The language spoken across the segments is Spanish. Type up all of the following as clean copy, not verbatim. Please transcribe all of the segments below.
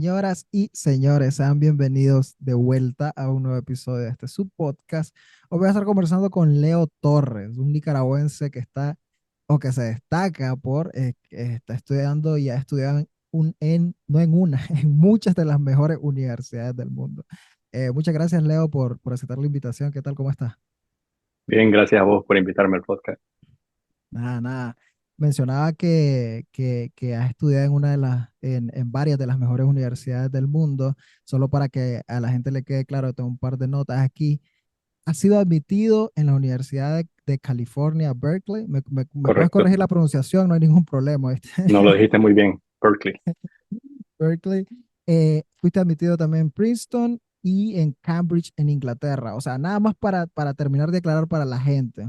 Señoras y señores, sean bienvenidos de vuelta a un nuevo episodio de este subpodcast. Hoy voy a estar conversando con Leo Torres, un nicaragüense que está o que se destaca por que está estudiando y ha estudiado no en una, en muchas de las mejores universidades del mundo. Muchas gracias, Leo, por aceptar la invitación. ¿Qué tal? ¿Cómo estás? Bien, gracias a vos por invitarme al podcast. Nada, nada. Mencionaba que has estudiado en varias de las mejores universidades del mundo. Solo para que a la gente le quede claro, tengo un par de notas aquí. Has sido admitido en la Universidad de California, Berkeley. Me puedes Correcto. corregir la pronunciación, no hay ningún problema, ¿viste? No lo dijiste muy bien, Berkeley. Berkeley. Fuiste admitido también en Princeton y en Cambridge, en Inglaterra. O sea, nada más para terminar de aclarar para la gente.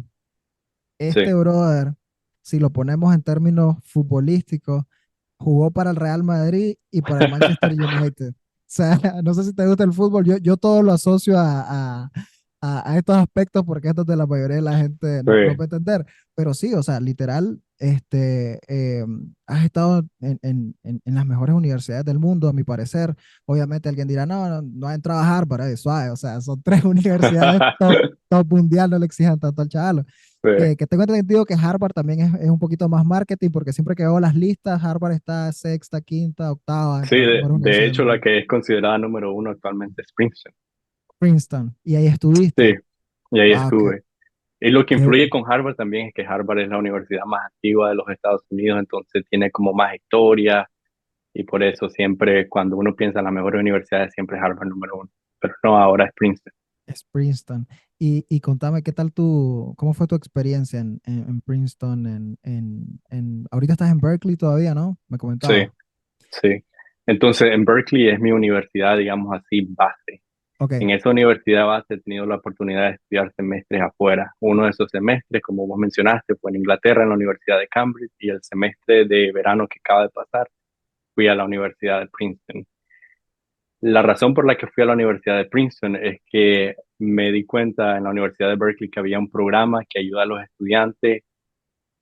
Este Sí. brother, si lo ponemos en términos futbolísticos, jugó para el Real Madrid y para el Manchester United. O sea, no sé si te gusta el fútbol, yo todo lo asocio a estos aspectos porque esto de la mayoría de la gente no Sí. puede entender. Pero sí, o sea, literal, has estado en las mejores universidades del mundo, a mi parecer. Obviamente alguien dirá, no ha entrado a Harvard, suave. O sea, son tres universidades top mundial, no le exijan tanto al chaval. Sí. Que tengo entendido que Harvard también es un poquito más marketing, porque siempre que veo las listas, Harvard está sexta, quinta, octava Sí, entre las mejores de universidades del hecho, la mundo. que es considerada número uno actualmente es Princeton. Princeton, y ahí estuviste. Sí, y ahí Wow, estuve. Y lo que qué, influye con Harvard también es que Harvard es la universidad más antigua de los Estados Unidos, entonces tiene como más historia y por eso siempre cuando uno piensa en las mejores universidades siempre es Harvard número uno. Pero no, ahora es Princeton. es Princeton. Y contame, cómo fue tu experiencia en Princeton? Ahorita estás en Berkeley todavía, ¿no? Me Sí, comentaba. sí. Entonces en Berkeley es mi universidad, digamos así, base. Ok, En esa universidad base he tenido la oportunidad de estudiar semestres afuera. Uno de esos semestres, como vos mencionaste, fue en Inglaterra, en la Universidad de Cambridge, y el semestre de verano que acaba de pasar, fui a la Universidad de Princeton. La razón por la que fui a la Universidad de Princeton es que me di cuenta en la Universidad de Berkeley que había un programa que ayuda a los estudiantes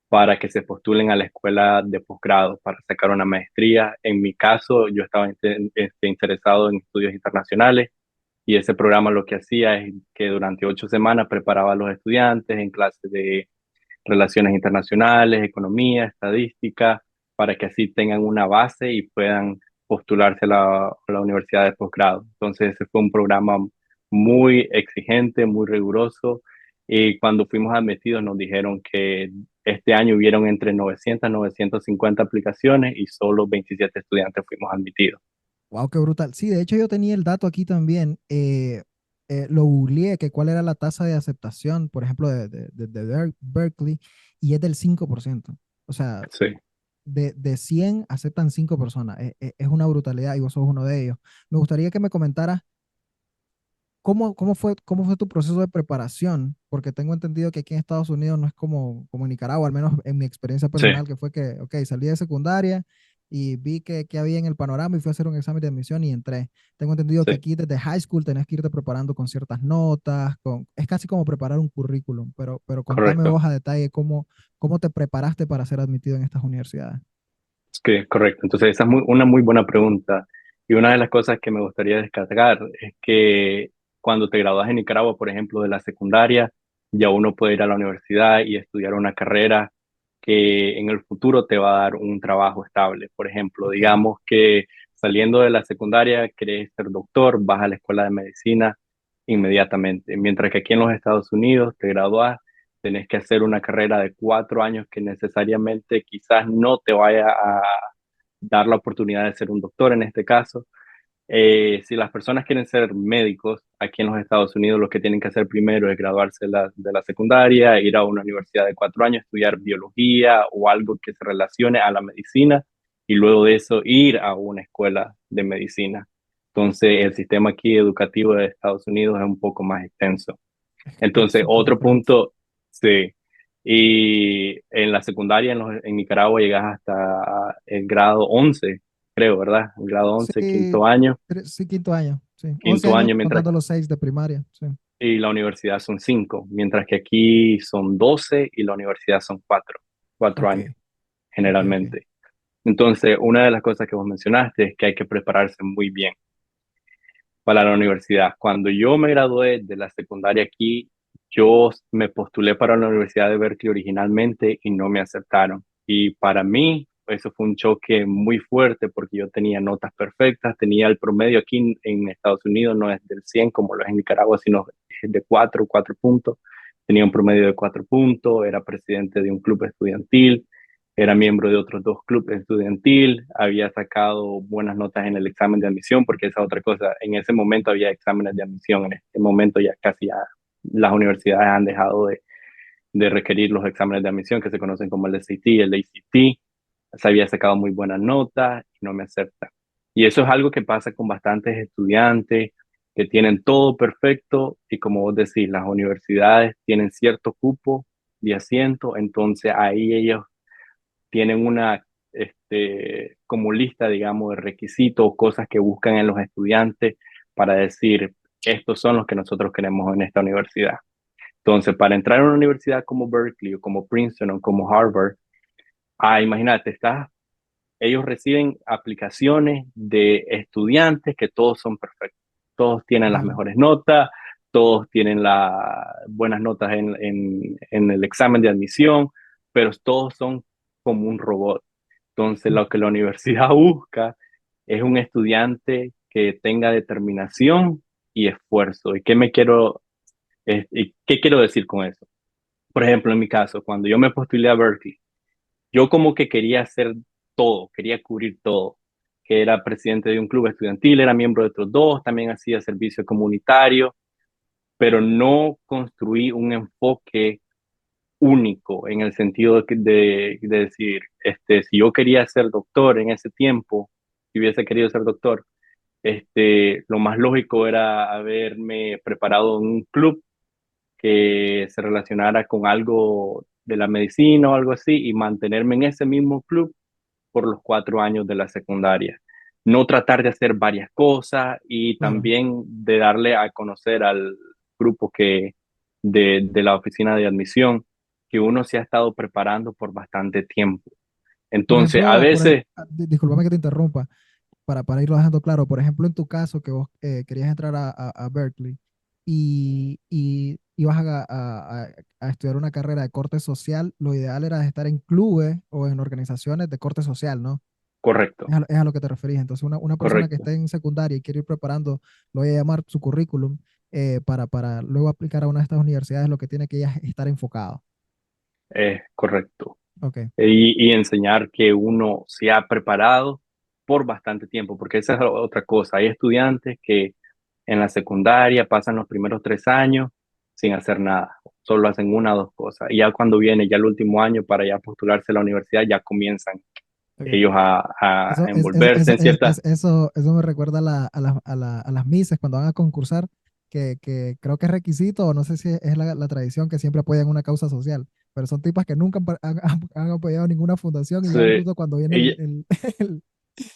para que se postulen a la escuela de posgrado para sacar una maestría. En mi caso, yo estaba interesado en estudios internacionales y ese programa lo que hacía es que durante 8 semanas preparaba a los estudiantes en clases de relaciones internacionales, economía, estadística, para que así tengan una base y puedan postularse a la universidad de posgrado. Entonces, ese fue un programa muy exigente, muy riguroso. Y cuando fuimos admitidos nos dijeron que este año hubieron entre 900 y 950 aplicaciones y solo 27 estudiantes fuimos admitidos. wow, qué brutal. Sí, de hecho yo tenía el dato aquí también. Lo googleé, que cuál era la tasa de aceptación, por ejemplo, de Berkeley, y es del 5%. O sea, Sí, de 100 aceptan 5 personas. Es una brutalidad y vos sos uno de ellos. Me gustaría que me comentaras cómo fue tu proceso de preparación, porque tengo entendido que aquí en Estados Unidos no es como en Nicaragua, al menos en mi experiencia sí, personal, que fue que, ok, salí de secundaria y vi que había en el panorama y fui a hacer un examen de admisión y entré. Tengo entendido que sí. aquí desde high school tenés que irte preparando con ciertas notas, es casi como preparar un currículum, pero contame Correcto. vos a detalle cómo te preparaste para ser admitido en estas universidades. Es que, correcto. Entonces, esa es una muy buena pregunta. Y una de las cosas que me gustaría destacar es que cuando te gradúas en Nicaragua, por ejemplo, de la secundaria, ya uno puede ir a la universidad y estudiar una carrera que en el futuro te va a dar un trabajo estable. Por ejemplo, Ok, digamos que saliendo de la secundaria querés ser doctor, vas a la escuela de medicina inmediatamente. Mientras que aquí en los Estados Unidos te gradúas, tenés que hacer una carrera de 4 años que necesariamente quizás no te vaya a dar la oportunidad de ser un doctor en este caso. Si las personas quieren ser médicos aquí en los Estados Unidos, lo que tienen que hacer primero es graduarse de la secundaria, ir a una universidad de 4 años, estudiar biología o algo que se relacione a la medicina y luego de eso ir a una escuela de medicina. Entonces, el sistema aquí educativo de Estados Unidos es un poco más extenso. es Entonces, súper otro diferente. punto, sí. Y en la secundaria en Nicaragua llegas hasta el grado 11 creo, ¿verdad? El grado Sí, 11 quinto año, sí, quinto año, sí. 11 quinto años año, contando los 6 de primaria, sí. y la universidad son 5, mientras que aquí son 12 y la universidad son 4 Ok, años, ok, ok. generalmente. Entonces, una de las cosas que vos mencionaste es que hay que prepararse muy bien para la universidad. Cuando yo me gradué de la secundaria aquí, yo me postulé para la Universidad de Berkeley originalmente y no me aceptaron. Y para mí, eso fue un choque muy fuerte porque yo tenía notas perfectas, tenía el promedio aquí en Estados Unidos, no es del 100 como lo es en Nicaragua, sino es de 4 puntos. Tenía un promedio de 4 puntos, era presidente de un club estudiantil, era miembro de otros 2 clubes estudiantil, había sacado buenas notas en el examen de admisión, porque esa otra cosa, en ese momento había exámenes de admisión, en este momento ya casi ya las universidades han dejado de requerir los exámenes de admisión que se conocen como el SAT, el ACT, se había sacado muy buenas notas y no me aceptan. Y eso es algo que pasa con bastantes estudiantes que tienen todo perfecto y como vos decís, las universidades tienen cierto cupo de asiento, entonces ahí ellos tienen una como lista, digamos, de requisitos, cosas que buscan en los estudiantes para decir, estos son los que nosotros queremos en esta universidad. Entonces, para entrar a una universidad como Berkeley o como Princeton o como Harvard, imagínate, ellos reciben aplicaciones de estudiantes que todos son perfectos, todos tienen las Claro. mejores notas, todos tienen las buenas notas en el examen de admisión, pero todos son como un robot. Entonces, Mm. lo que la universidad busca es un estudiante que tenga determinación y esfuerzo. ¿Y qué quiero decir con eso? Por ejemplo, en mi caso, cuando yo me postulé a Berkeley, yo como que quería hacer todo, quería cubrir todo, que era presidente de un club estudiantil, era miembro de otros 2, también hacía servicio comunitario, pero no construí un enfoque único en el sentido de decir, si yo quería ser doctor en ese tiempo, si hubiese querido ser doctor, lo más lógico era haberme preparado en un club que se relacionara con algo de la medicina o algo así y mantenerme en ese mismo club por los 4 años de la secundaria. No tratar de hacer varias cosas y Claro. también de darle a conocer al grupo de la oficina de admisión que uno se ha estado preparando por bastante tiempo. Por Entonces, a ejemplo, veces, discúlpame que te interrumpa, para irlo dejando claro, por ejemplo, en tu caso, que vos querías entrar a Berkeley y ibas a estudiar una carrera de corte social, lo ideal era estar en clubes o en organizaciones de corte social, ¿no? correcto, Es a lo que te referís. Entonces, una persona que correcto, esté en secundaria y quiere ir preparando, lo voy a llamar su currículum, para luego aplicar a una de estas universidades, lo que tiene que ella es estar enfocado. es correcto. Ok. Y enseñar que uno se ha preparado por bastante tiempo, porque esa es otra cosa. Hay estudiantes que en la secundaria pasan los primeros 3 años sin hacer nada, solo hacen una o dos cosas. Y ya cuando viene ya el último año para ya postularse a la universidad, ya comienzan Ok. ellos a Eso, envolverse en ciertas. eso me recuerda a las mises cuando van a concursar, que creo que es requisito, o no sé si es la tradición que siempre apoyan una causa social, pero son tipas que nunca han apoyado ninguna fundación y ya se- justo cuando viene ella- el,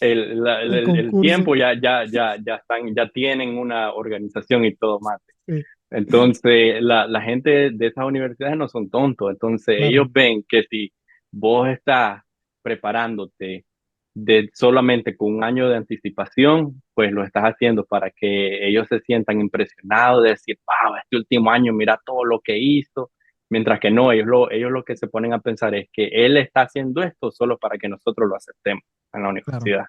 el, el el- el concurso. tiempo ya están, ya tienen una organización y todo más. Sí, Entonces, la gente de esas universidades no son tontos. Entonces, claro, ellos ven que si vos estás preparándote solamente con un año de anticipación, pues lo estás haciendo para que ellos se sientan impresionados de decir, wow, este último año, mira todo lo que hizo. Mientras que no, ellos lo que se ponen a pensar es que él está haciendo esto solo para que nosotros lo aceptemos en la claro, universidad.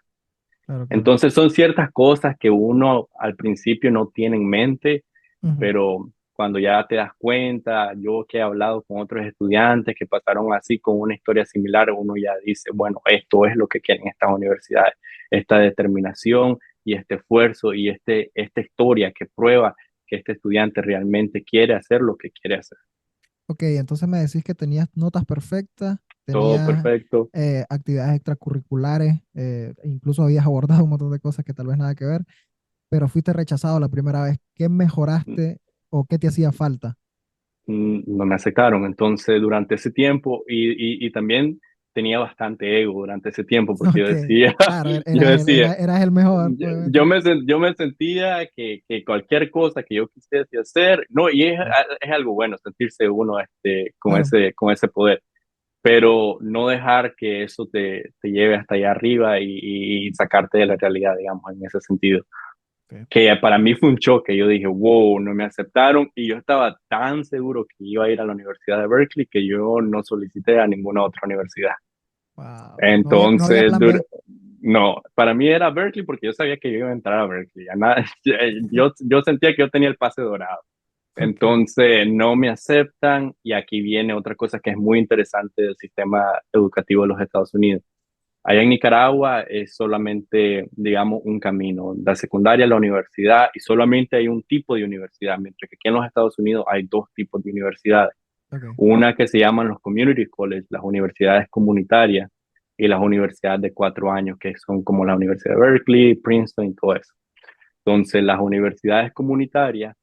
claro, claro. Entonces, son ciertas cosas que uno al principio no tiene en mente, Ujú. pero cuando ya te das cuenta, yo que he hablado con otros estudiantes que pasaron así con una historia similar, uno ya dice, bueno, esto es lo que quieren estas universidades, esta determinación y este esfuerzo y esta historia que prueba que este estudiante realmente quiere hacer lo que quiere hacer. Ok, entonces me decís que tenías notas perfectas, Todo tenías perfecto. actividades extracurriculares, incluso habías abordado un montón de cosas que tal vez nada que ver, pero fuiste rechazado la primera vez. ¿Qué mejoraste o qué te hacía falta? No me aceptaron. Entonces, durante ese tiempo, y también tenía bastante ego durante ese tiempo, porque yo Ok, decía, claro, yo decía, eras el mejor, yo obviamente. yo me sentía que cualquier cosa que yo quisiese hacer, no, y es algo bueno sentirse uno con Claro, ese poder. pero no dejar que eso te lleve hasta allá arriba y sacarte de la realidad, digamos, en ese sentido. Ok. Que para mí fue un choque. Yo dije, wow, no me aceptaron y yo estaba tan seguro que iba a ir a la Universidad de Berkeley que yo no solicité a ninguna otra universidad. Wow. No había Entonces, plan B. no, para mí era Berkeley porque yo sabía que yo iba a entrar a Berkeley. Yo sentía que yo tenía el pase dorado. Ok. Entonces, no me aceptan y aquí viene otra cosa que es muy interesante del sistema educativo de los Estados Unidos. Allá en Nicaragua es solamente, digamos, un camino, la secundaria, la universidad, y solamente hay un tipo de universidad, mientras que aquí en los Estados Unidos hay dos tipos de universidades. Ok. Una que se llaman los community colleges, las universidades comunitarias, y las universidades de 4 años, que son como la Universidad de Berkeley, Princeton y todo eso. Entonces, las universidades comunitarias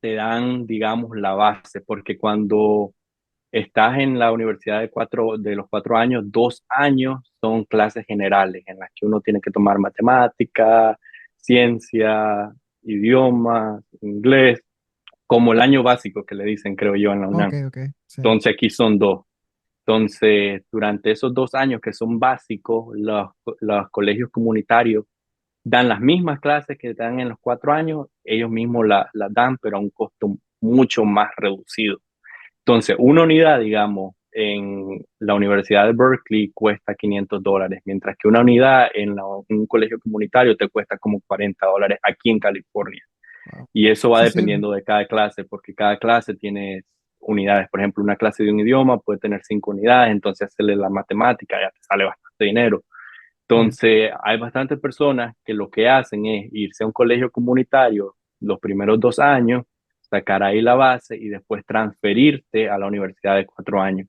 te dan, digamos, la base, porque cuando estás en la universidad de los 4 años, 2 años son clases generales en las que uno tiene que tomar matemática, ciencia, idiomas, inglés, como el año básico que le dicen, creo yo, en la Ok, UNAM. ok. Sí. Entonces aquí son dos. Entonces, durante esos 2 años que son básicos, los colegios comunitarios dan las mismas clases que dan en los 4 años, ellos mismos las dan, pero a un costo mucho más reducido. Entonces, una unidad, digamos, en la Universidad de Berkeley cuesta $500, mientras que una unidad en un colegio comunitario te cuesta como $40 aquí en California. Wow. Y eso va Sí, sí. dependiendo de cada clase, porque cada clase tiene unidades. Por ejemplo, una clase de un idioma puede tener 5 unidades, entonces hacerle la matemática ya te sale bastante dinero. Claro. Entonces, hay bastantes personas que lo que hacen es irse a un colegio comunitario los primeros 2 años, sacar ahí la base y después transferirte a la universidad de 4 años.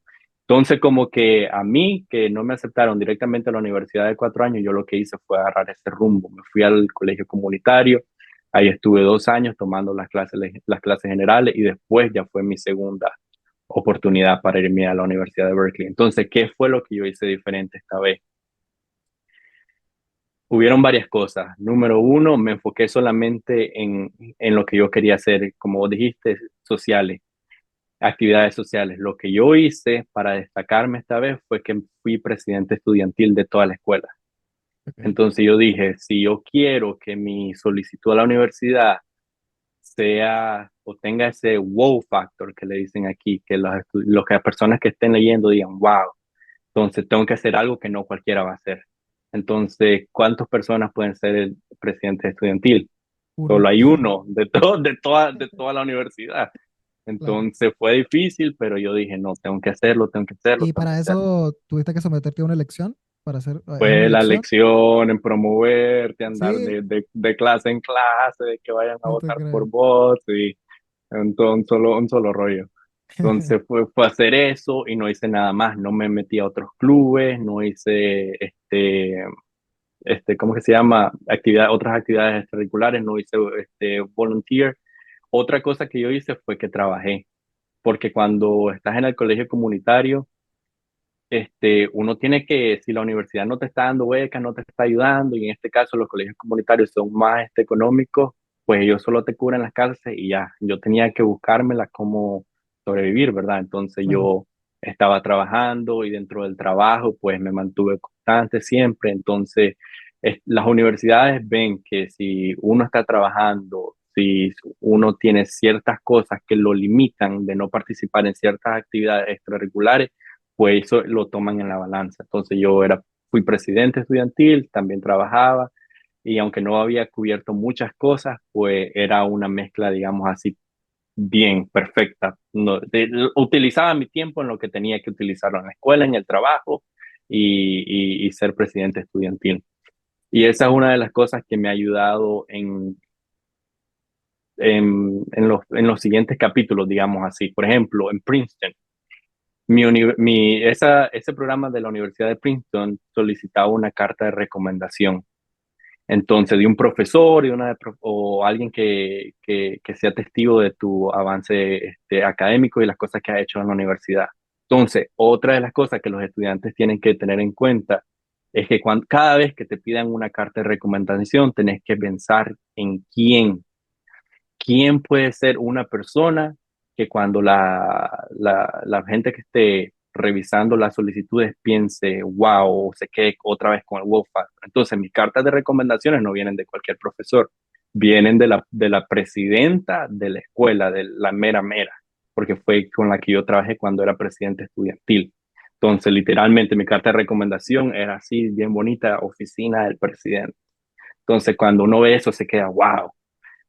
Entonces, como que a mí, que no me aceptaron directamente a la universidad de 4 años, yo lo que hice fue agarrar ese rumbo. Me fui al colegio comunitario, ahí estuve 2 años tomando las clases generales y después ya fue mi segunda oportunidad para irme a la Universidad de Berkeley. Entonces, ¿qué fue lo que yo hice diferente esta vez? Hubieron varias cosas. Número uno, me enfoqué solamente en lo que yo quería hacer, como vos dijiste, sociales, actividades sociales. Lo que yo hice para destacarme esta vez fue que fui presidente estudiantil de toda la escuela. Ok. Entonces yo dije, si yo quiero que mi solicitud a la universidad sea o tenga ese wow factor que le dicen aquí, que que las personas que estén leyendo digan, wow, entonces tengo que hacer algo que no cualquiera va a hacer. Entonces, ¿cuántas personas pueden ser el presidente estudiantil? Uno. Solo hay uno de toda la universidad. Claro. Entonces fue difícil, pero yo dije, no, tengo que hacerlo, tengo que hacerlo, Y tengo que para hacerlo. eso tuviste que someterte a una elección para hacer, es una Fue la elección. lección en promoverte, andar Sí, de clase en clase, de que vayan a no te votar por creo. vos y entonces, un solo rollo. Entonces fue hacer eso y no hice nada más, no me metí a otros clubes, no hice ¿cómo que se llama? Otras actividades extracurriculares, no hice volunteer. Otra cosa que yo hice fue que trabajé, porque cuando estás en el colegio comunitario, uno tiene que, si la universidad no te está dando becas, no te está ayudando, y en este caso los colegios comunitarios son más económicos, pues ellos solo te cubren las clases y ya, yo tenía que buscármela cómo sobrevivir, ¿verdad? Entonces Claro. yo estaba trabajando y dentro del trabajo, pues me mantuve constante siempre. Entonces, las universidades ven que si uno está trabajando, si uno tiene ciertas cosas que lo limitan de no participar en ciertas actividades extracurriculares, pues eso lo toman en la balanza. Entonces fui presidente estudiantil, también trabajaba y aunque no había cubierto muchas cosas, pues era una mezcla, digamos así, bien perfecta. No, utilizaba mi tiempo en lo que tenía que utilizarlo en la escuela, en el trabajo y ser presidente estudiantil. Y esa es una de las cosas que me ha ayudado en los siguientes capítulos, digamos así. Por ejemplo, en Princeton. Ese programa de la Universidad de Princeton solicitaba una carta de recomendación. Entonces, de un profesor o alguien que sea testigo de tu avance académico y las cosas que has hecho en la universidad. Entonces, otra de las cosas que los estudiantes tienen que tener en cuenta es que cada vez que te pidan una carta de recomendación, tenés que pensar en quién puede ser una persona que cuando la gente que esté revisando las solicitudes piense, wow, o se quede otra vez con el wow factor. Entonces, mis cartas de recomendaciones no vienen de cualquier profesor, vienen de la presidenta de la escuela, de la mera mera, porque fue con la que yo trabajé cuando era presidente estudiantil. Entonces, literalmente, mi carta de recomendación era así, bien bonita, oficina del presidente. Entonces, cuando uno ve eso, se queda, wow.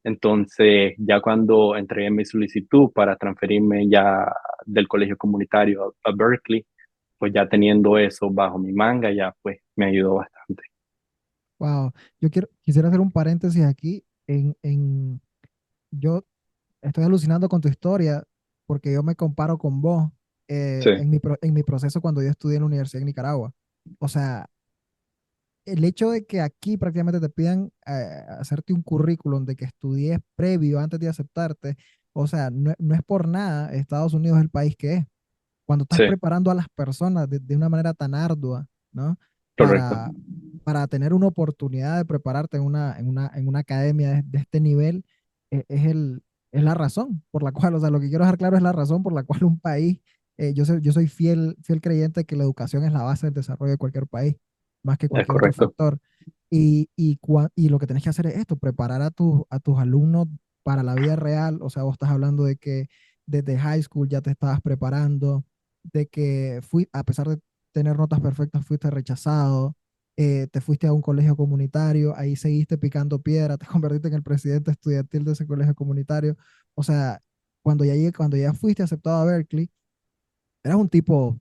Entonces, ya cuando entregué mi solicitud para transferirme ya del colegio comunitario a Berkeley, pues ya teniendo eso bajo mi manga, ya pues me ayudó bastante. Wow, quisiera hacer un paréntesis aquí yo estoy alucinando con tu historia porque yo me comparo con vos Sí, en mi proceso cuando yo estudié en la Universidad de Nicaragua. O sea, el hecho de que aquí prácticamente te pidan hacerte un currículum de que estudies previo antes de aceptarte, o sea, no es por nada, Estados Unidos es el país que es. Cuando estás sí, preparando a las personas de una manera tan ardua, ¿no? correcto, Para, para tener una oportunidad de prepararte en una academia de este nivel, es es la razón por la cual, o sea, lo que quiero dejar claro es la razón por la cual un país, yo soy fiel creyente de que la educación es la base del desarrollo de cualquier país, más que es cualquier otro correcto. factor. Y lo que tenés que hacer es esto, preparar a tus alumnos para la vida real, o sea, vos estás hablando de que desde high school ya te estabas preparando, de que a pesar de tener notas perfectas, fuiste rechazado, te fuiste a un colegio comunitario, ahí seguiste picando piedra, te convertiste en el presidente estudiantil de ese colegio comunitario. O sea, cuando ya fuiste aceptado a Berkeley, eras un tipo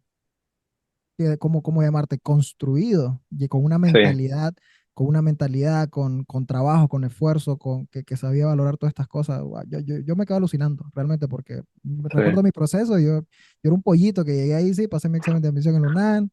cómo llamarte, construido y Sí, con una mentalidad, con trabajo, con esfuerzo, que sabía valorar todas estas cosas. Guau, yo me quedo alucinando, realmente, porque sí, recuerdo mi proceso, yo era un pollito que llegué ahí, sí, pasé mi examen de admisión en la UNAM,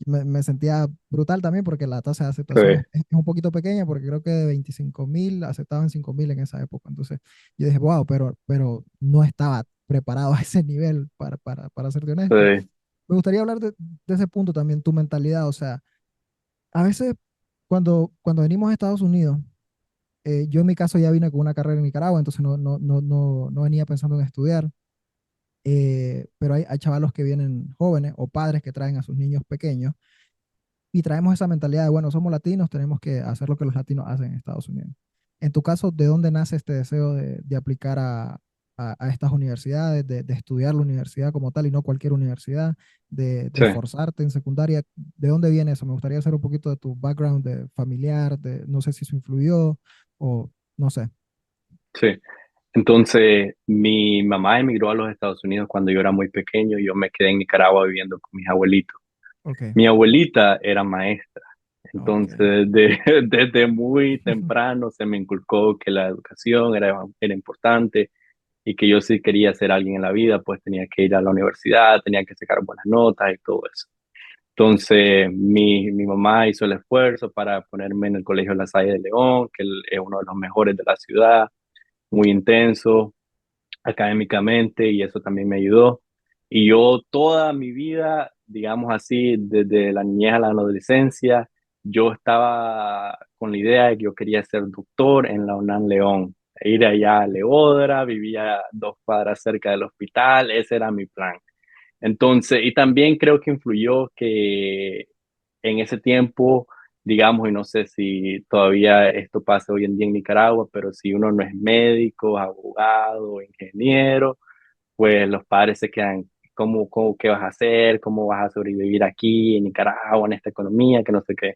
me sentía brutal también porque la tasa de sí, aceptación es un poquito pequeña, porque creo que de 25.000 aceptaban 5.000 en esa época. Entonces yo dije, wow, pero no estaba preparado a ese nivel, para serte honesto. sí, Me gustaría hablar de ese punto también, tu mentalidad. O sea, a veces cuando venimos a Estados Unidos, yo en mi caso ya vine con una carrera en Nicaragua, entonces no venía pensando en estudiar, pero hay chavalos que vienen jóvenes o padres que traen a sus niños pequeños y traemos esa mentalidad de, bueno, somos latinos, tenemos que hacer lo que los latinos hacen en Estados Unidos. En tu caso, ¿de dónde nace este deseo de aplicar a estas universidades, de estudiar la universidad como tal y no cualquier universidad, de sí, esforzarte en secundaria? ¿De dónde viene eso? Me gustaría saber un poquito de tu background de familiar, no sé si eso influyó o no sé. sí. Entonces, mi mamá emigró a los Estados Unidos cuando yo era muy pequeño y yo me quedé en Nicaragua viviendo con mis abuelitos. Ok, Mi abuelita era maestra, ok. entonces desde muy temprano se me inculcó que la educación era importante y que yo si quería ser alguien en la vida, pues tenía que ir a la universidad, tenía que sacar buenas notas y todo eso. Entonces, mi mamá hizo el esfuerzo para ponerme en el Colegio La Salle de León, que es uno de los mejores de la ciudad, muy intenso académicamente y eso también me ayudó. Y yo toda mi vida, digamos así, desde la niñez a la adolescencia, yo estaba con la idea de que yo quería ser doctor en la UNAM León. Ir allá a Leodra, vivía 2 cuadras cerca del hospital, ese era mi plan. Entonces, y también creo que influyó que en ese tiempo, digamos, y no sé si todavía esto pasa hoy en día en Nicaragua, pero si uno no es médico, abogado, ingeniero, pues los padres se quedan, qué vas a hacer? ¿Cómo vas a sobrevivir aquí en Nicaragua, en esta economía, que no sé qué?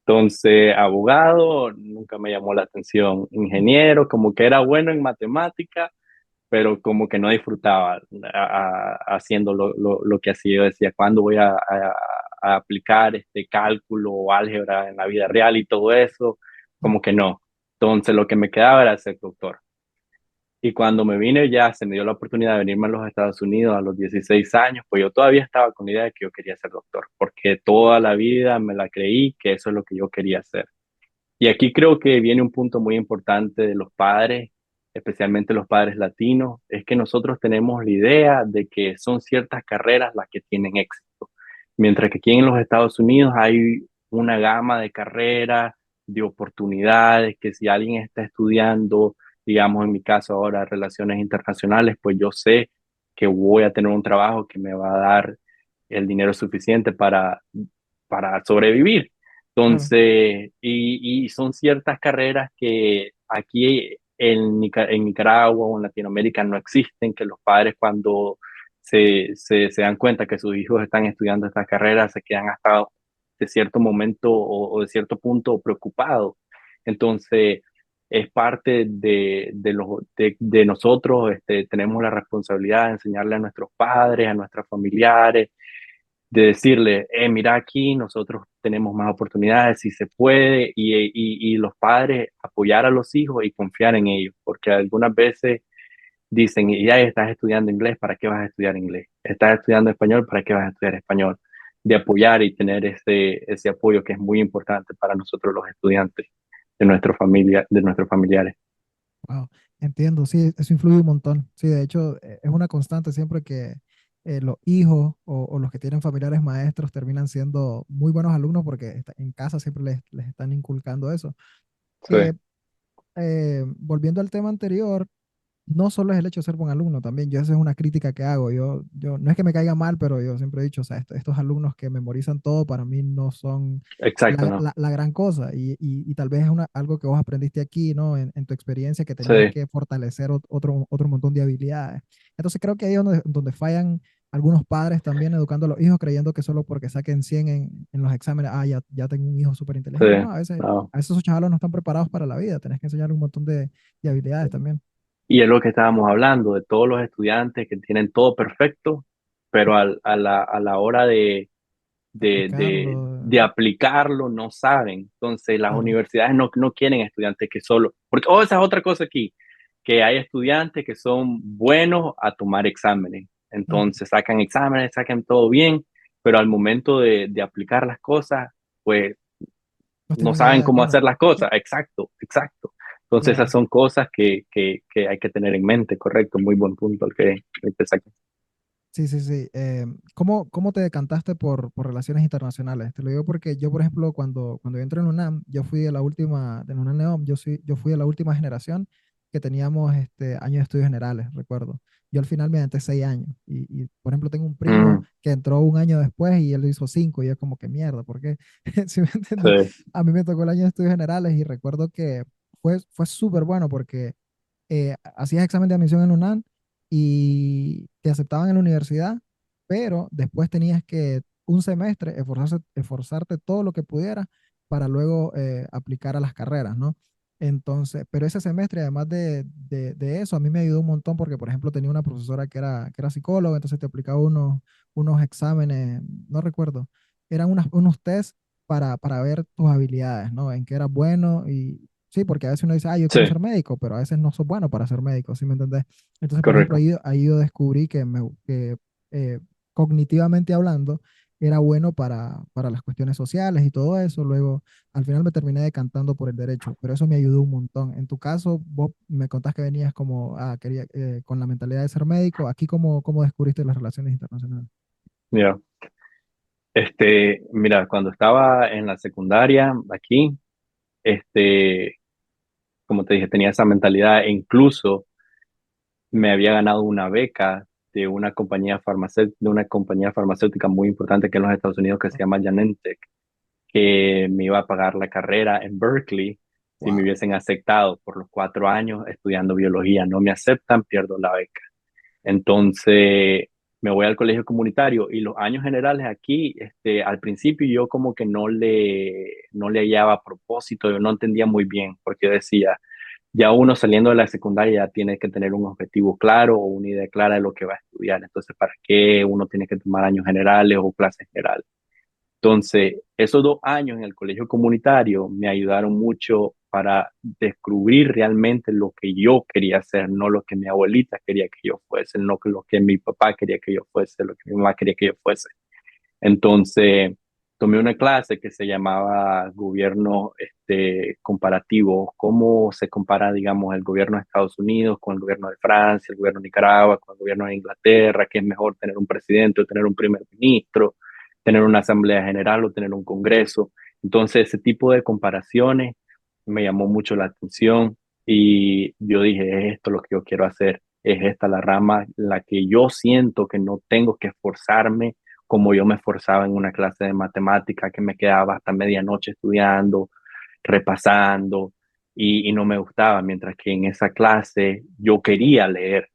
Entonces, abogado, nunca me llamó la atención. Ingeniero, como que era bueno en matemática, pero como que no disfrutaba haciendo lo que hacía. Yo decía, ¿cuándo voy a aplicar este cálculo o álgebra en la vida real y todo eso? Como que no. Entonces lo que me quedaba era ser doctor. Y cuando me vine ya, se me dio la oportunidad de venirme a los Estados Unidos a los 16 años, pues yo todavía estaba con la idea de que yo quería ser doctor, porque toda la vida me la creí que eso es lo que yo quería hacer. Y aquí creo que viene un punto muy importante de los padres, especialmente los padres latinos, es que nosotros tenemos la idea de que son ciertas carreras las que tienen éxito, mientras que aquí en los Estados Unidos hay una gama de carreras, de oportunidades, que si alguien está estudiando, digamos en mi caso ahora, relaciones internacionales, pues yo sé que voy a tener un trabajo que me va a dar el dinero suficiente para sobrevivir. Claro. Entonces, y son ciertas carreras que aquí en Nicaragua o en Latinoamérica no existen, que los padres cuando se dan cuenta que sus hijos están estudiando estas carreras se quedan hasta de cierto momento o de cierto punto preocupados. Entonces, es parte de nosotros, tenemos la responsabilidad de enseñarle a nuestros padres, a nuestros familiares, de decirle, mira aquí, nosotros tenemos más oportunidades, si se puede, y los padres apoyar a los hijos y confiar en ellos, porque algunas veces dicen, ya estás estudiando inglés, ¿para qué vas a estudiar inglés? Estás estudiando español, ¿para qué vas a estudiar español? De apoyar y tener ese apoyo que es muy importante para nosotros los estudiantes de nuestra familia, de nuestros familiares. Wow, entiendo, sí, eso influye un montón. Sí, de hecho, es una constante siempre que los hijos o los que tienen familiares maestros terminan siendo muy buenos alumnos porque en casa siempre les están inculcando eso. Sí, Eh, Volviendo al tema anterior, no solo es el hecho de ser buen alumno, también yo esa es una crítica que hago. Yo no es que me caiga mal, pero yo siempre he dicho, o sea, estos alumnos que memorizan todo para mí no son exacto, ¿no? la gran cosa y tal vez es algo que vos aprendiste aquí, ¿no? En tu experiencia que tenías Sí, que fortalecer otro montón de habilidades. Entonces creo que ahí es donde fallan algunos padres también educando a los hijos creyendo que solo porque saquen 100 en los exámenes, ya tengo un hijo súper sí, inteligente. No, no. a veces esos chavalos no están preparados para la vida, tenés que enseñarles un montón de habilidades también. Y es lo que estábamos hablando, de todos los estudiantes que tienen todo perfecto, pero a la hora Aplicarlo, de aplicarlo no saben. Entonces, las claro. universidades no quieren estudiantes que solo, porque, oh, esa es otra cosa aquí, que hay estudiantes que son buenos a tomar exámenes. Ujú. Entonces, sacan exámenes, sacan todo bien, pero al momento de aplicar las cosas, pues No no tienen ni idea saben de cómo cómo. hacer las cosas. Exacto, exacto. Entonces, esas Claro. son cosas que hay que tener en mente, correcto. Muy buen punto el que sacas. Sí, sí, sí. ¿Cómo te decantaste por relaciones internacionales? Te lo digo porque yo, por ejemplo, cuando yo entré en UNAM, yo fui de la última, de UNAM León, yo fui de la última generación que teníamos años de estudios generales, recuerdo. Yo al final me aventé 6 años por ejemplo, tengo un primo Mm, que entró un año después y él lo hizo 5 y es como que mierda, ¿por qué? ¿Sí me entiendes? sí, A mí me tocó el año de estudios generales y recuerdo que fue súper bueno porque hacías examen de admisión en UNAM y te aceptaban en la universidad, pero después tenías que un semestre esforzarte todo lo que pudieras para luego aplicar a las carreras, ¿no? Entonces, pero ese semestre, además de eso, a mí me ayudó un montón porque, por ejemplo, tenía una profesora que era psicóloga, entonces te aplicaba unos exámenes, no recuerdo, eran unos test para ver tus habilidades, ¿no? En qué eras bueno y, sí, porque a veces uno dice, yo sí, quiero ser médico, pero a veces no sos bueno para ser médico, ¿sí me entendés? Entonces, por ejemplo, correcto. ahí yo descubrí que cognitivamente hablando era bueno para las cuestiones sociales y todo eso. Luego, al final me terminé decantando por el derecho, pero eso me ayudó un montón. En tu caso, vos me contás que venías como, con la mentalidad de ser médico. Aquí, ¿cómo descubriste las relaciones internacionales? Mira, mira, cuando estaba en la secundaria aquí, este, como te dije, tenía esa mentalidad e incluso me había ganado una beca de una compañía farmacéutica muy importante que en los Estados Unidos que se llama Genentech, que me iba a pagar la carrera en Berkeley si me Wow. hubiesen aceptado por los 4 años estudiando biología. No me aceptan, pierdo la beca. Entonces me voy al colegio comunitario y los años generales aquí, al principio yo como que no le hallaba propósito, yo no entendía muy bien, porque yo decía, ya uno saliendo de la secundaria ya tiene que tener un objetivo claro o una idea clara de lo que va a estudiar. Entonces, ¿para qué uno tiene que tomar años generales o clases generales? Entonces, esos 2 años en el colegio comunitario me ayudaron mucho para descubrir realmente lo que yo quería hacer, no lo que mi abuelita quería que yo fuese, no lo que mi papá quería que yo fuese, lo que mi mamá quería que yo fuese. Entonces, tomé una clase que se llamaba gobierno comparativo, cómo se compara, digamos, el gobierno de Estados Unidos con el gobierno de Francia, el gobierno de Nicaragua, con el gobierno de Inglaterra, qué es mejor tener un presidente o tener un primer ministro, tener una asamblea general o tener un congreso. Entonces, ese tipo de comparaciones me llamó mucho la atención y yo dije, es esto lo que yo quiero hacer, es esta la rama, la que yo siento que no tengo que esforzarme como yo me esforzaba en una clase de matemática, que me quedaba hasta medianoche estudiando, repasando, y no me gustaba, mientras que en esa clase yo quería leer.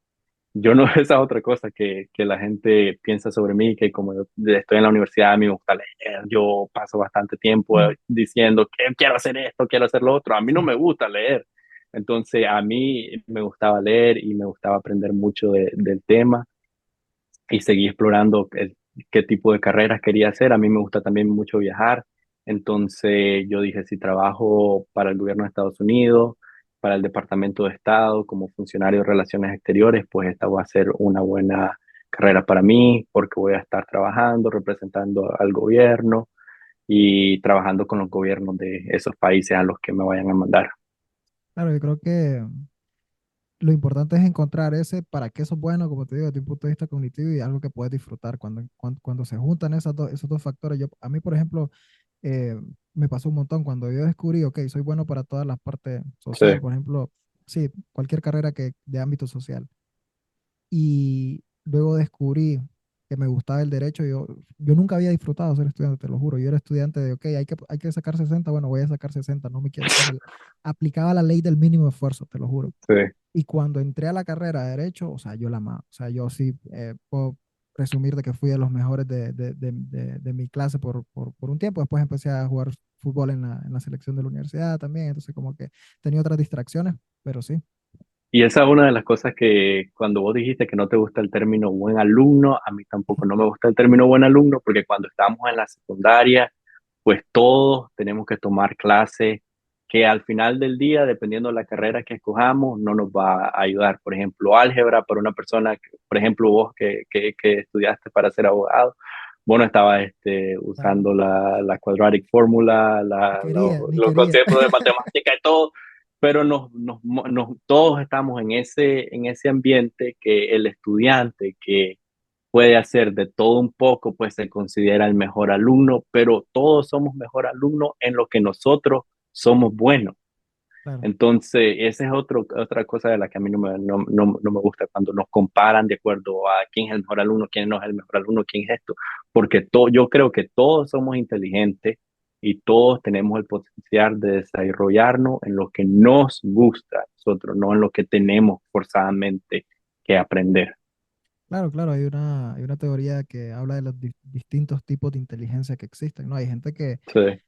Yo no, esa es otra cosa que la gente piensa sobre mí, que como yo estoy en la universidad, a mí me gusta leer, yo paso bastante tiempo Mm, diciendo que quiero hacer esto, quiero hacer lo otro, a mí no sí. me gusta leer. Entonces a mí me gustaba leer y me gustaba aprender mucho del tema y seguí explorando qué tipo de carreras quería hacer. A mí me gusta también mucho viajar. Entonces yo dije, si trabajo para el gobierno de Estados Unidos, para el Departamento de Estado, como funcionario de Relaciones Exteriores, pues esta va a ser una buena carrera para mí porque voy a estar trabajando, representando al gobierno y trabajando con los gobiernos de esos países a los que me vayan a mandar. Claro, yo creo que lo importante es encontrar ese para qué eso es bueno, como te digo, desde un punto de vista cognitivo y algo que puedes disfrutar cuando se juntan esos dos factores. A mí, por ejemplo, me pasó un montón cuando yo descubrí, ok, soy bueno para todas las partes Sí, social, por ejemplo, sí, cualquier carrera de ámbito social. Y luego descubrí que me gustaba el derecho. Yo nunca había disfrutado ser estudiante, te lo juro. Yo era estudiante de, ok, hay que sacar 60, bueno, voy a sacar 60, no me quiero, o sea, aplicaba la ley del mínimo esfuerzo, te lo juro. sí. Y cuando entré a la carrera de Derecho, o sea, yo la amaba. O sea, yo sí puedo presumir de que fui de los mejores de mi clase por un tiempo. Después empecé a jugar fútbol en la selección de la universidad también. Entonces, como que tenía otras distracciones, pero sí. Y esa es una de las cosas que cuando vos dijiste que no te gusta el término buen alumno, a mí tampoco no me gusta el término buen alumno, porque cuando estamos en la secundaria, pues todos tenemos que tomar clases que al final del día, dependiendo de la carrera que escojamos, no nos va a ayudar. Por ejemplo, álgebra para una persona, por ejemplo, vos que estudiaste para ser abogado, vos no estabas Claro. usando la quadratic formula, Ni quería, ni los quería. conceptos de matemática y todo, pero todos estamos en ese ambiente que el estudiante que puede hacer de todo un poco, pues se considera el mejor alumno, pero todos somos mejor alumno en lo que nosotros somos buenos. Claro. Entonces, esa es otra cosa de la que a mí no me gusta cuando nos comparan de acuerdo a quién es el mejor alumno, quién no es el mejor alumno, quién es esto, porque yo creo que todos somos inteligentes y todos tenemos el potencial de desarrollarnos en lo que nos gusta a nosotros, no en lo que tenemos forzadamente que aprender. Claro, claro, hay una teoría que habla de los distintos tipos de inteligencia que existen, ¿no? Hay gente Sí.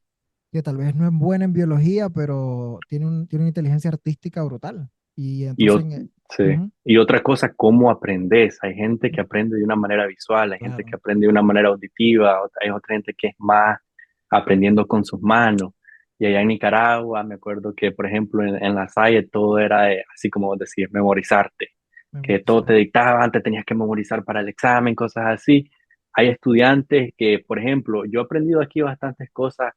que tal vez no es buena en biología, pero tiene una inteligencia artística brutal. Y Y, entonces, sí. ujú, Y otra cosa, cómo aprendes. Hay gente que aprende de una manera visual, hay gente que claro, aprende de una manera auditiva, hay otra gente que es más aprendiendo con sus manos. Y allá en Nicaragua, me acuerdo que, por ejemplo, en la Salle todo era así como decir, memorizarte, que todo te memorizar. dictaban, te tenías que memorizar para el examen, cosas así. Hay estudiantes que, por ejemplo, yo he aprendido aquí bastantes cosas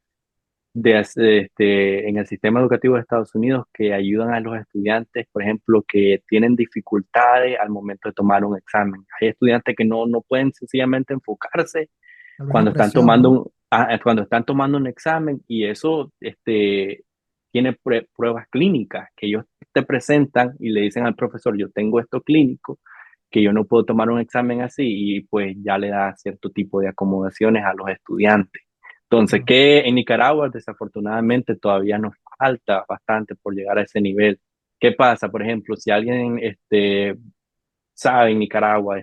en el sistema educativo de Estados Unidos que ayudan a los estudiantes, por ejemplo, que tienen dificultades al momento de tomar un examen. Hay estudiantes que no pueden sencillamente enfocarse Tal vez la presión, tomando ¿no? cuando están tomando un examen y eso tiene pruebas clínicas que ellos te presentan y le dicen al profesor, yo tengo esto clínico, que yo no puedo tomar un examen así y pues ya le da cierto tipo de acomodaciones a los estudiantes. Entonces, Claro, que en Nicaragua desafortunadamente todavía nos falta bastante por llegar a ese nivel. ¿Qué pasa? Por ejemplo, si alguien sabe en Nicaragua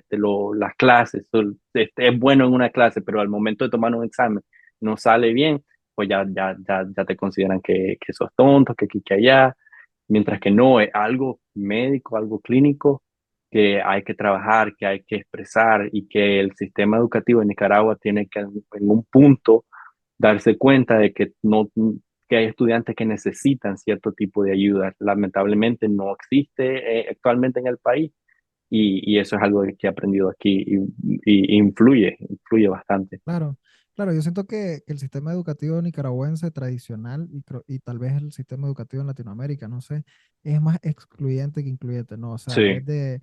las clases, es bueno en una clase, pero al momento de tomar un examen no sale bien, pues ya te consideran que sos tonto, que aquí, que allá, mientras que no, es algo médico, algo clínico que hay que trabajar, que hay que expresar y que el sistema educativo de Nicaragua tiene que en un punto darse cuenta de que no que hay estudiantes que necesitan cierto tipo de ayuda. Lamentablemente no existe actualmente en el país y eso es algo que he aprendido aquí y influye bastante. claro, claro. Yo siento que el sistema educativo nicaragüense tradicional y tal vez el sistema educativo en Latinoamérica, no sé, es más excluyente que incluyente, ¿no? O sea, Sí, es de,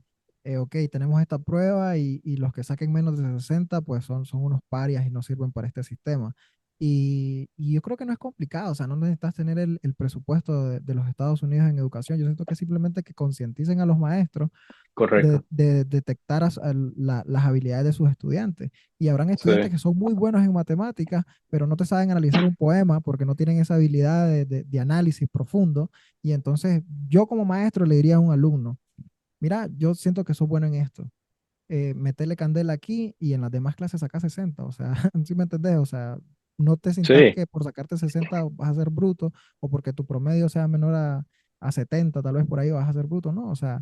ok, tenemos esta prueba y los que saquen menos de 60, pues son unos parias y no sirven para este sistema. Y yo creo que no es complicado, o sea, no necesitas tener el presupuesto de los Estados Unidos en educación. Yo siento que simplemente que concienticen a los maestros correcto. de detectar las habilidades de sus estudiantes. Y habrán Sí, estudiantes que son muy buenos en matemáticas, pero no te saben analizar un poema porque no tienen esa habilidad de análisis profundo. Y entonces yo como maestro le diría a un alumno, mira, yo siento que sos bueno en esto. Metele candela aquí y en las demás clases saca 60. O sea, ¿sí me entendés? O sea, no te sintas sí, que por sacarte 60 vas a ser bruto o porque tu promedio sea menor a 70, tal vez por ahí vas a ser bruto. No, o sea,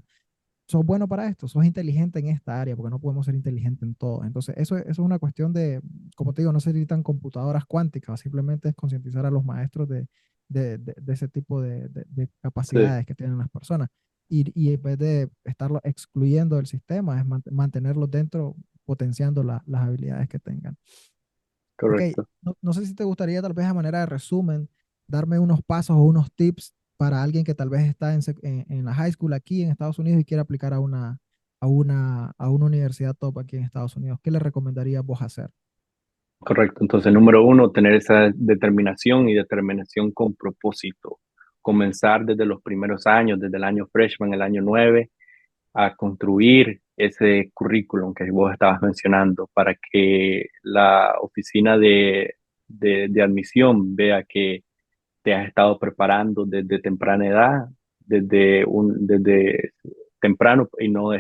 sos bueno para esto, sos inteligente en esta área, porque no podemos ser inteligentes en todo. Entonces, eso es una cuestión de, como te digo, no se necesitan computadoras cuánticas, simplemente es concientizar a los maestros de ese tipo de sí, capacidades que tienen las personas. Y en vez de estarlo excluyendo del sistema, es mantenerlos dentro, potenciando las habilidades que tengan. Ok, correcto. no sé si te gustaría tal vez a manera de resumen darme unos pasos o unos tips para alguien que tal vez está en la high school aquí en Estados Unidos y quiere aplicar a una universidad top aquí en Estados Unidos. ¿Qué le recomendarías vos hacer? Correcto. Entonces, número uno, tener esa determinación y determinación con propósito. Comenzar desde los primeros años, desde el año freshman, el año 9, a construir ese currículum que vos estabas mencionando para que la oficina de admisión vea que te has estado preparando desde temprana edad, desde temprano y no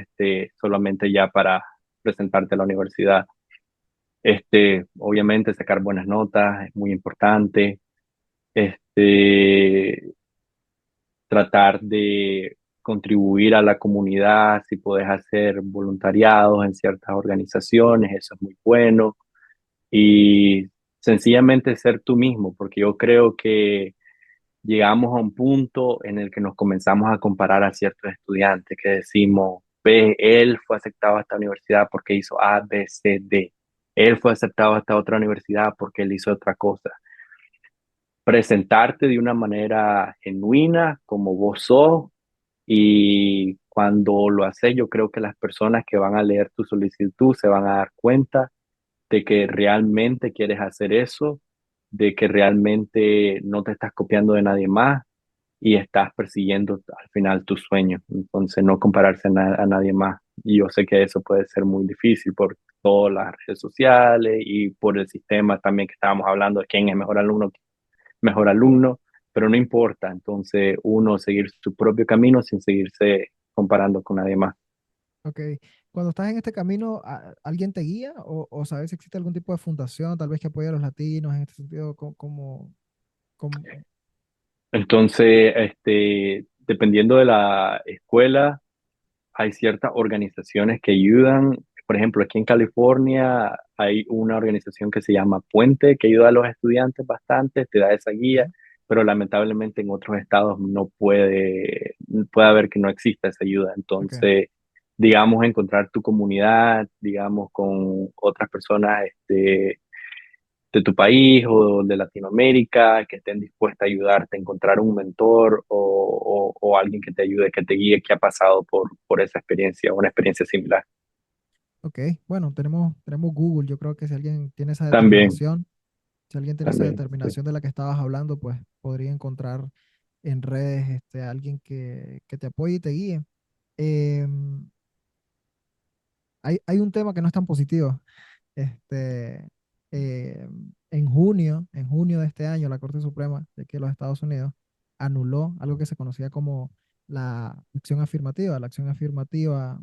solamente ya para presentarte a la universidad. Obviamente sacar buenas notas es muy importante. Este, tratar de contribuir a la comunidad, si puedes hacer voluntariados en ciertas organizaciones, eso es muy bueno. Y sencillamente ser tú mismo, porque yo creo que llegamos a un punto en el que nos comenzamos a comparar a ciertos estudiantes que decimos, ve, él fue aceptado a esta universidad porque hizo A, B, C, D. Él fue aceptado a esta otra universidad porque él hizo otra cosa. Presentarte de una manera genuina, como vos sos, y cuando lo haces, yo creo que las personas que van a leer tu solicitud se van a dar cuenta de que realmente quieres hacer eso, de que realmente no te estás copiando de nadie más y estás persiguiendo al final tus sueños. Entonces, no compararse a nadie más. Y yo sé que eso puede ser muy difícil por todas las redes sociales y por el sistema también que estábamos hablando de quién es mejor alumno, pero no importa. Entonces, uno seguir su propio camino sin seguirse comparando con nadie más. Ok, cuando estás en este camino, ¿alguien te guía o sabes si existe algún tipo de fundación tal vez que apoye a los latinos en este sentido? Como- Entonces, dependiendo de la escuela, hay ciertas organizaciones que ayudan. Por ejemplo, aquí en California hay una organización que se llama Puente, que ayuda a los estudiantes bastante, te da esa guía, ok, pero lamentablemente en otros estados no puede haber que no exista esa ayuda. ok, Entonces, digamos, encontrar tu comunidad, digamos, con otras personas, de tu país o de Latinoamérica que estén dispuestas a ayudarte a encontrar un mentor o alguien que te ayude, que te guíe, que ha pasado por esa experiencia, una experiencia similar. ok. Bueno, tenemos Google. Yo creo que si alguien tiene esa También, determinación, si alguien tiene esa también, sí. determinación de la que estabas hablando, pues podría encontrar en redes a alguien que te apoye y te guíe. Em, hay un tema que no es tan positivo. Este, en junio de este año, la Corte Suprema de aquí de los Estados Unidos anuló algo que se conocía como la acción afirmativa. La acción afirmativa,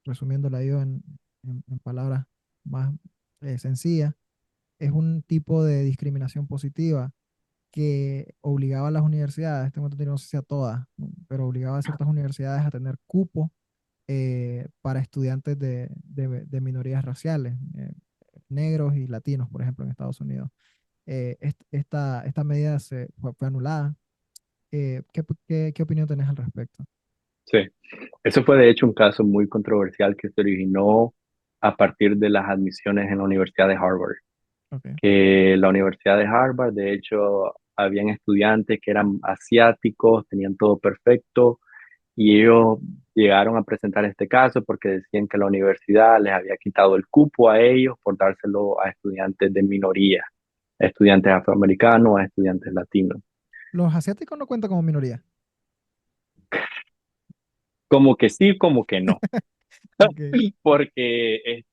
resumiéndola yo en palabras más sencillas, es un tipo de discriminación positiva que obligaba a las universidades, tengo entendido, no sé si a todas, ¿no? Pero obligaba a ciertas universidades a tener cupo para estudiantes de minorías raciales, negros y latinos, por ejemplo, en Estados Unidos. Esta medida fue anulada. ¿Qué opinión tenés al respecto? Sí. Eso fue de hecho un caso muy controversial que se originó a partir de las admisiones en la Universidad de Harvard. Ok, Que la Universidad de Harvard, de hecho, habían estudiantes que eran asiáticos, tenían todo perfecto, y ellos llegaron a presentar este caso porque decían que la universidad les había quitado el cupo a ellos por dárselo a estudiantes de minoría, a estudiantes afroamericanos, a estudiantes latinos. los asiáticos no cuentan como minoría. como que sí, como que no. Ok, Porque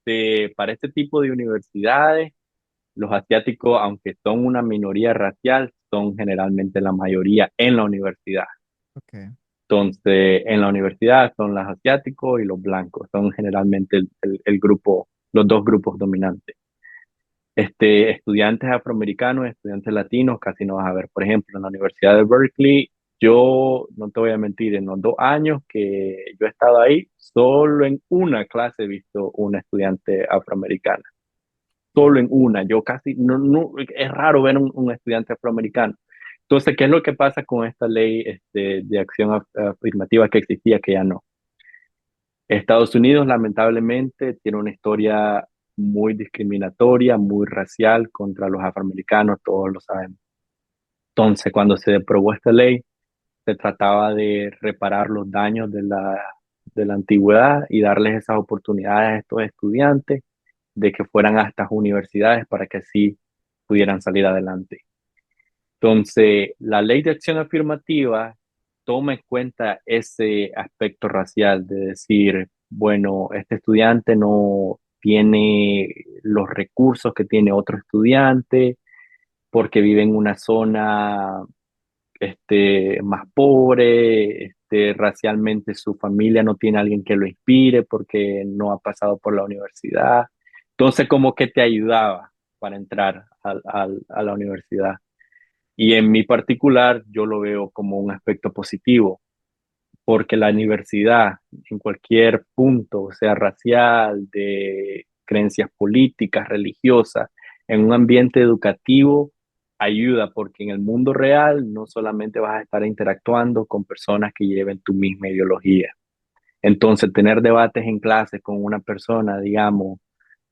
para este tipo de universidades, los asiáticos, aunque son una minoría racial, son generalmente la mayoría en la universidad. ok, Entonces, en la universidad son los asiáticos y los blancos, son generalmente el grupo, los dos grupos dominantes. Estudiantes afroamericanos, estudiantes latinos, casi no vas a ver. Por ejemplo, en la Universidad de Berkeley, yo no te voy a mentir, en los 2 años que yo he estado ahí, solo en una clase he visto una estudiante afroamericana. ok, Solo en una. Yo casi, no, es raro ver un estudiante afroamericano. Entonces, ¿qué es lo que pasa con esta ley de acción afirmativa que existía, que ya no? Estados Unidos, lamentablemente, tiene una historia muy discriminatoria, muy racial contra los afroamericanos, todos lo sabemos. Entonces, cuando se aprobó esta ley, se trataba de reparar los daños de la antigüedad y darles esas oportunidades a estos estudiantes de que fueran a estas universidades para que así pudieran salir adelante. Entonces, la ley de acción afirmativa toma en cuenta ese aspecto racial de decir, bueno, este estudiante no tiene los recursos que tiene otro estudiante porque vive en una zona más pobre, racialmente su familia no tiene alguien que lo inspire porque no ha pasado por la universidad. Entonces, como que te ayudaba para entrar a la universidad. Y en mi particular, yo lo veo como un aspecto positivo, porque la universidad, en cualquier punto, sea racial, de creencias políticas, religiosas, en un ambiente educativo, ayuda, porque en el mundo real no solamente vas a estar interactuando con personas que lleven tu misma ideología. Entonces, tener debates en clase con una persona, digamos,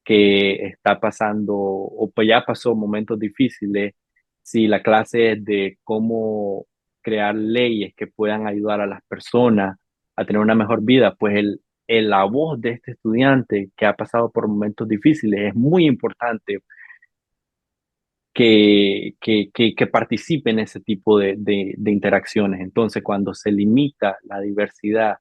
que está pasando o pues ya pasó momentos difíciles, si la clase es de cómo crear leyes que puedan ayudar a las personas a tener una mejor vida, pues la voz de este estudiante que ha pasado por momentos difíciles es muy importante que participe en ese tipo de interacciones. Entonces, cuando se limita la diversidad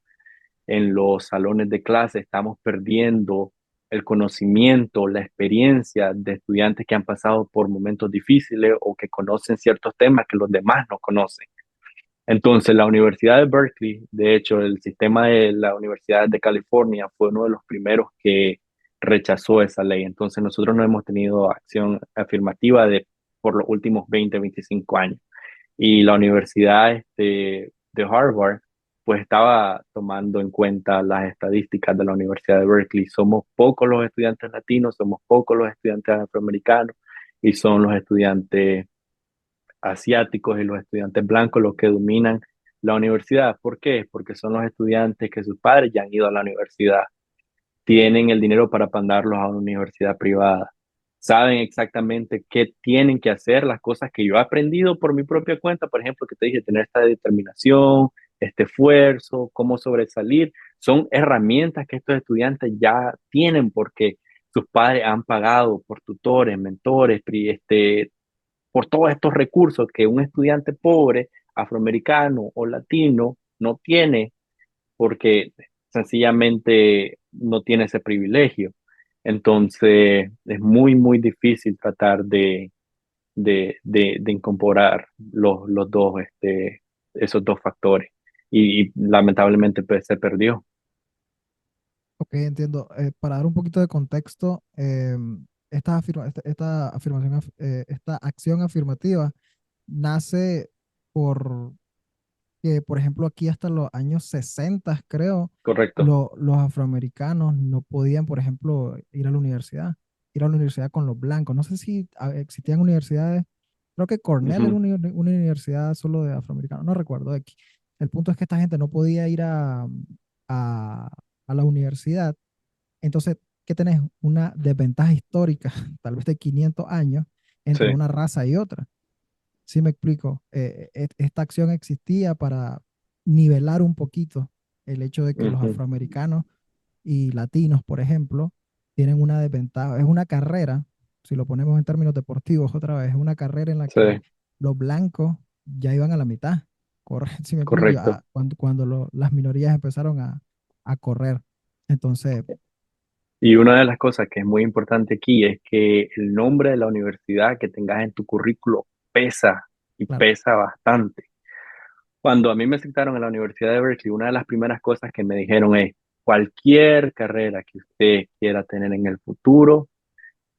en los salones de clase, estamos perdiendo el conocimiento, la experiencia de estudiantes que han pasado por momentos difíciles o que conocen ciertos temas que los demás no conocen. Entonces, la Universidad de Berkeley, de hecho, el sistema de la Universidad de California fue uno de los primeros que rechazó esa ley. Entonces, nosotros no hemos tenido acción afirmativa por los últimos 20, 25 años. Y la Universidad de Harvard, pues estaba tomando en cuenta las estadísticas de la Universidad de Berkeley. Somos pocos los estudiantes latinos, somos pocos los estudiantes afroamericanos y son los estudiantes asiáticos y los estudiantes blancos los que dominan la universidad. ¿Por qué? Porque son los estudiantes que sus padres ya han ido a la universidad, tienen el dinero para mandarlos a una universidad privada, saben exactamente qué tienen que hacer, las cosas que yo he aprendido por mi propia cuenta, por ejemplo, que te dije, tener esta determinación, este esfuerzo, cómo sobresalir, son herramientas que estos estudiantes ya tienen porque sus padres han pagado por tutores, mentores, por todos estos recursos que un estudiante pobre, afroamericano o latino no tiene porque sencillamente no tiene ese privilegio. Entonces es muy, muy difícil tratar de incorporar los dos, esos dos factores. Y lamentablemente pues, se perdió. ok, entiendo. Para dar un poquito de contexto, esta afirmación, esta acción afirmativa nace por que, por ejemplo, aquí hasta los años 60, creo, Correcto. los afroamericanos no podían, por ejemplo, ir a la universidad con los blancos. No sé si existían universidades, creo que Cornell era Ujú. una universidad solo de afroamericanos, no recuerdo. El punto es que esta gente no podía ir a, a la universidad. Entonces, ¿qué tenés? Una desventaja histórica, tal vez de 500 años, Sí. entre una raza y otra. ¿Sí me explico? Esta acción existía para nivelar un poquito el hecho de que los Ujú. afroamericanos y latinos, por ejemplo, tienen una desventaja. Es una carrera, si lo ponemos en términos deportivos otra vez, es una carrera en la Sí. que los blancos ya iban a la mitad correr, sí me explico, correcto. cuando las minorías empezaron a correr. Entonces, Y una de las cosas que es muy importante aquí es que el nombre de la universidad que tengas en tu currículo pesa y claro, pesa bastante. Cuando a mí me aceptaron en la Universidad de Berkeley, una de las primeras cosas que me dijeron es, cualquier carrera que usted quiera tener en el futuro,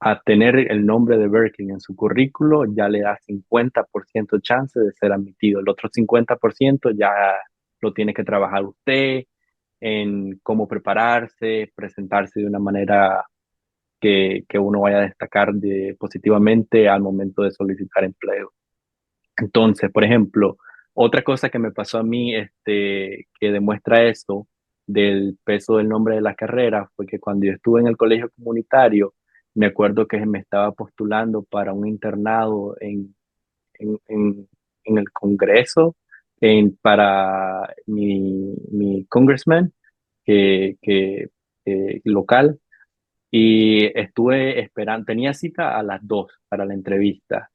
a tener el nombre de Berkeley en su currículo, ya le da 50% chance de ser admitido. El otro 50% ya lo tiene que trabajar usted en cómo prepararse, presentarse de una manera que uno vaya a destacar positivamente al momento de solicitar empleo. Entonces, por ejemplo, otra cosa que me pasó a mí, que demuestra eso del peso del nombre de la carrera, fue que cuando yo estuve en el colegio comunitario, me acuerdo que me estaba postulando para un internado en, en, en el Congreso, para mi congressman local, y estuve esperando, tenía cita a las 2 para la entrevista.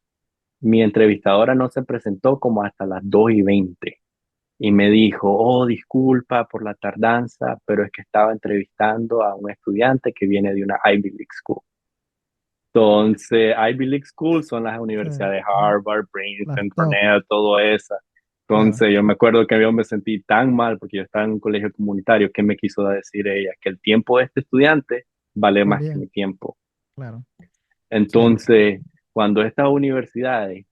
Mi entrevistadora no se presentó como hasta las 2:20 y me dijo, oh, disculpa por la tardanza, pero es que estaba entrevistando a un estudiante que viene de una Ivy League School. Entonces, Ivy League School son las sí, universidades de la- Harvard, las Princeton, top, Cornell, todo eso. claro, Entonces, yo me acuerdo que yo me sentí tan mal porque yo estaba en un colegio comunitario que me quiso decir ella que el tiempo de este estudiante vale más que valía, mi tiempo. claro, sí, Entonces, cuando estas universidades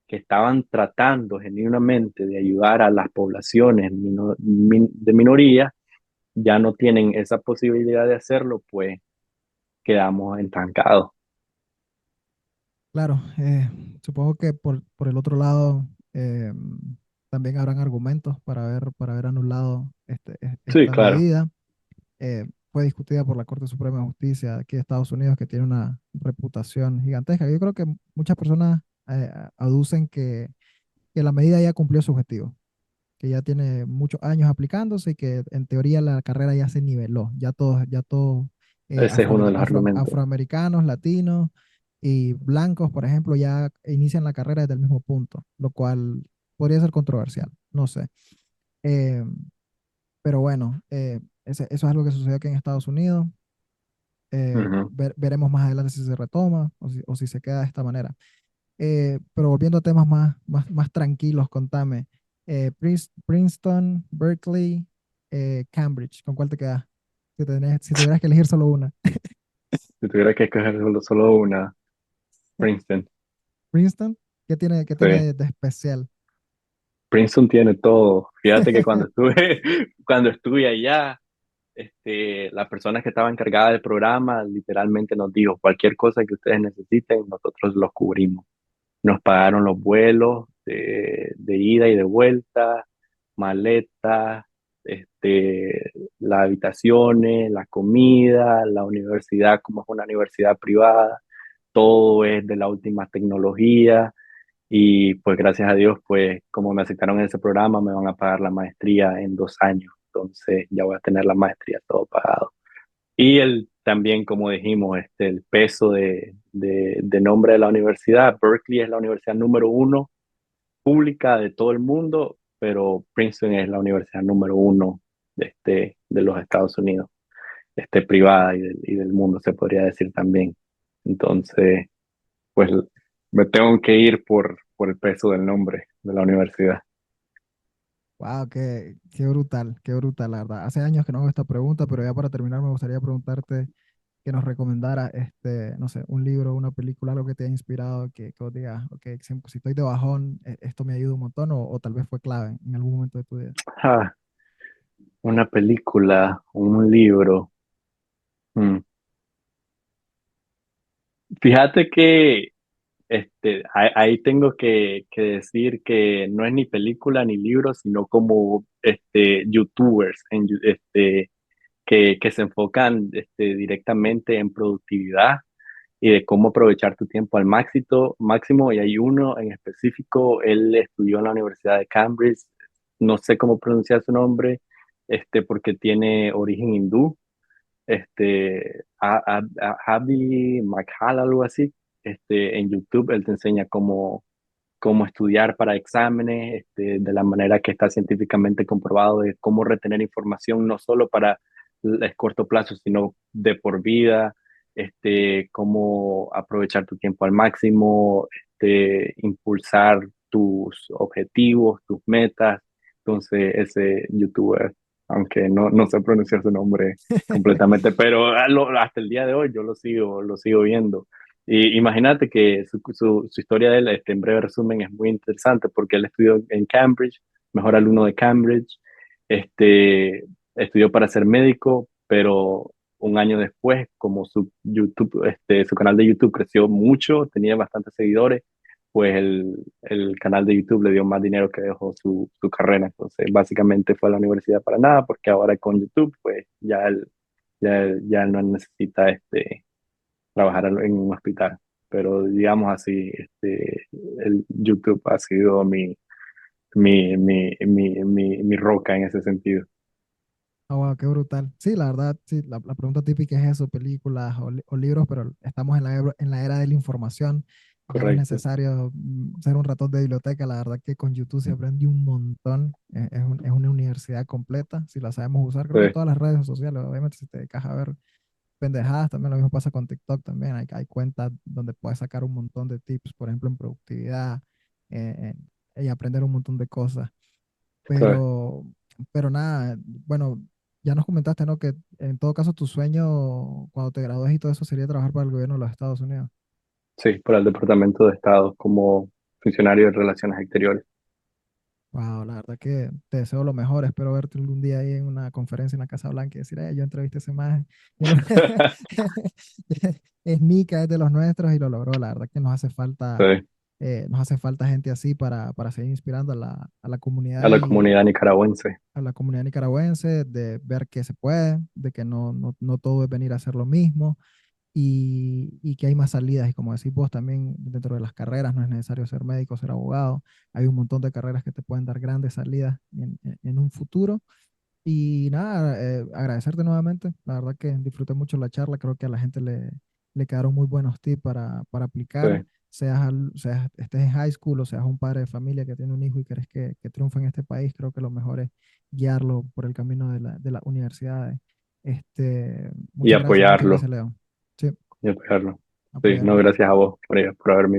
que estaban tratando genuinamente de ayudar a las poblaciones de minoría, ya no tienen esa posibilidad de hacerlo, pues quedamos estancados. claro. Supongo que por el otro lado también habrán argumentos para haber anulado Sí, esta claro, medida. Fue discutida por la Corte Suprema de Justicia aquí de Estados Unidos, que tiene una reputación gigantesca. Yo creo que muchas personas aducen que la medida ya cumplió su objetivo, que ya tiene muchos años aplicándose y que en teoría la carrera ya se niveló, ya todos ese es uno de los argumentos. afroamericanos, latinos y blancos, por ejemplo, ya inician la carrera desde el mismo punto, lo cual podría ser controversial, no sé. Eh, pero bueno, eso es algo que sucedió aquí en Estados Unidos. Ujú, Veremos más adelante si se retoma o si se queda de esta manera. Pero volviendo a temas más tranquilos, contame. Princeton, Berkeley, Cambridge, ¿con cuál te quedas? Si tuvieras que elegir solo una. Si tuviera que escoger solo una, Princeton. Princeton, qué Sí. tiene de especial? Princeton tiene todo. Fíjate que cuando estuve, cuando estuve allá, la persona que estaba encargada del programa literalmente nos dijo, cualquier cosa que ustedes necesiten, nosotros los cubrimos. Nos pagaron los vuelos de ida y de vuelta, maletas, las habitaciones, la comida, la universidad, como es una universidad privada, todo es de la última tecnología. Y pues gracias a Dios, pues como me aceptaron en ese programa, me van a pagar la maestría en 2 años. Entonces ya voy a tener la maestría todo pagado. Y también, como dijimos, el peso de nombre de la universidad. Berkeley es la universidad número uno pública de todo el mundo, pero Princeton es la universidad número uno de los Estados Unidos, privada y del mundo, se podría decir también. Entonces, pues me tengo que ir por el peso del nombre de la universidad. Wow, qué brutal, la verdad. Hace años que no hago esta pregunta, pero ya para terminar me gustaría preguntarte que nos recomendara, no sé, un libro, una película, algo que te haya inspirado, que vos digas, ok, si estoy de bajón, esto me ayuda un montón, o tal vez fue clave en algún momento de tu vida. Ah, una película, un libro. Mm. Fíjate que ahí tengo que decir que no es ni película ni libro, sino como youtubers que se enfocan directamente en productividad y de cómo aprovechar tu tiempo al máximo. Y hay uno en específico, él estudió en la Universidad de Cambridge, no sé cómo pronunciar su nombre, porque tiene origen hindú, Abby Makhal, algo así. En YouTube él te enseña cómo estudiar para exámenes, de la manera que está científicamente comprobado, de cómo retener información no solo para el corto plazo, sino de por vida, cómo aprovechar tu tiempo al máximo, impulsar tus objetivos, tus metas. Entonces, ese youtuber, aunque no sé pronunciar su nombre completamente, pero hasta el día de hoy yo lo sigo viendo. Y imagínate que su historia de él, en breve resumen, es muy interesante porque él estudió en Cambridge, mejor alumno de Cambridge, este, estudió para ser médico, pero un año después, como su canal de YouTube creció mucho, tenía bastantes seguidores, pues el canal de YouTube le dio más dinero que dejó su carrera. Entonces, básicamente fue a la universidad para nada, porque ahora con YouTube, pues ya él no necesita trabajar en un hospital. Pero digamos así, el YouTube ha sido mi roca en ese sentido. Ah, wow, qué brutal. Sí, la verdad, sí, la pregunta típica es eso, películas o libros, pero estamos en la era de la información. Ya no es Correcto. necesario ser un ratón de biblioteca. La verdad que con YouTube se aprende un montón. Es una universidad completa, si la sabemos usar. Creo que Sí, todas las redes sociales, obviamente, si te dedicas a ver pendejadas, también lo mismo pasa con TikTok también. Hay cuentas donde puedes sacar un montón de tips, por ejemplo, en productividad, y aprender un montón de cosas. sí, Pero, pero nada, bueno, ya nos comentaste, ¿no? Que en todo caso tu sueño cuando te gradúes y todo eso sería trabajar para el gobierno de los Estados Unidos. sí, para el Departamento de Estado como funcionario de Relaciones Exteriores. Wow, la verdad que te deseo lo mejor. Espero verte algún día ahí en una conferencia en la Casa Blanca y decir, yo entrevisté a ese man. Yo lo- Es Nica, es de los nuestros y lo logró. La verdad que Sí, nos hace falta gente así para seguir inspirando a la a comunidad la y comunidad nicaragüense. a la comunidad nicaragüense, de ver que se puede, de que no todo es venir a hacer lo mismo y que hay más salidas. Y como decís vos también, dentro de las carreras no es necesario ser médico, ser abogado. Hay un montón de carreras que te pueden dar grandes salidas en un futuro. Y nada, agradecerte nuevamente. La verdad que disfruté mucho la charla. Creo que a la gente le quedaron muy buenos tips para Sí, aplicar. Estés en high school o seas un padre de familia que tiene un hijo y querés que triunfe en este país, creo que lo mejor es guiarlo por el camino de las universidades. y Muchas apoyarlo, gracias, Leo. Sí, y apoyarlo. Sí, no, apoyarlo. gracias a vos por haberme